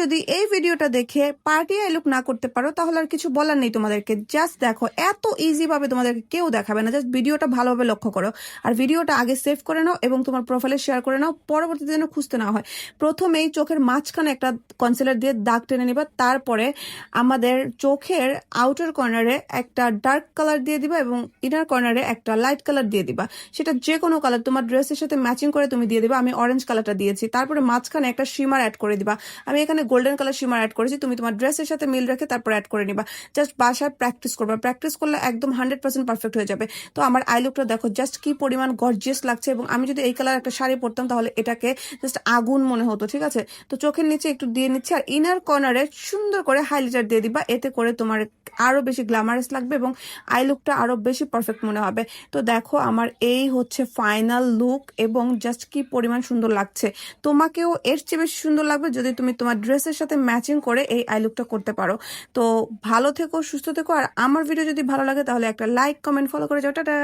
যদি এই ভিডিওটা দেখে পার্টি আই লুক না করতে পারো তাহলে আর কিছু বলার নেই তোমাদেরকে। জাস্ট দেখো, এত ইজি ভাবে তোমাদেরকে কেউ দেখাবে না। জাস্ট ভিডিওটা ভালোভাবে লক্ষ্য করো, আর ভিডিওটা আগে সেভ করে নাও এবং তোমার প্রোফাইলে শেয়ার করে নাও, পরবর্তীতে যেন খুঁজতে না হয়। প্রথমেই চোখের মাঝখানে একটা কনসিলার দিয়ে দাগ টেনে নিবা, তারপরে আমাদের চোখের আউটার কর্নারে একটা ডার্ক কালার দিয়ে দিবা এবং ইনার কর্নারে একটা লাইট কালার দিয়ে দিবা। সেটা যে কোনো কালার তোমার ড্রেসের সাথে ম্যাচিং করে তুমি দিয়ে দিবা। আমি অরেঞ্জ কালারটা দিয়েছি। তারপরে মাঝখানে একটা শিমার অ্যাড করে দিবা। আমি এখানে গোল্ডেন কালার শিমার অ্যাড করেছি, তুমি তোমার ড্রেসের সাথে মিল রেখে তারপর অ্যাড করে নিবা। জাস্ট বাসায় প্র্যাকটিস করবা, প্র্যাকটিস করলে একদম 100% পারফেক্ট হয়ে যাবে। তো আমার আই লুকটা দেখো জাস্ট কি পরিমাণ গর্জিয়াস লাগছে, এবং আমি যদি এই কালার একটা শাড়ি পরতাম তাহলে এটাকে জাস্ট আগুন মনে হতো। ঠিক আছে, তো চোখের নিচে একটু দিয়ে নিচ্ছি, আর ইনার কর্নারে সুন্দর করে হাইলাইটার দিয়ে দিবা। এতে করে তোমার আরো বেশি গ্ল্যামারাস লাগবে এবং আই লুকটা আরো বেশি পারফেক্ট মনে হবে। তো দেখো আমার এই হচ্ছে ফাইনাল লুক, এবং জাস্ট কি পরিমাণ সুন্দর লাগছে। তোমাকেও এর চেয়ে বেশি সুন্দর লাগবে যদি তুমি তোমার ড্রেসের সাথে ম্যাচিং করে এই আই লুকটা করতে পারো। তো ভালো থেকো, সুস্থ থেকো, আর আমার ভিডিও যদি ভালো লাগে তাহলে একটা লাইক, কমেন্ট, ফলো করে যাও। টাটা।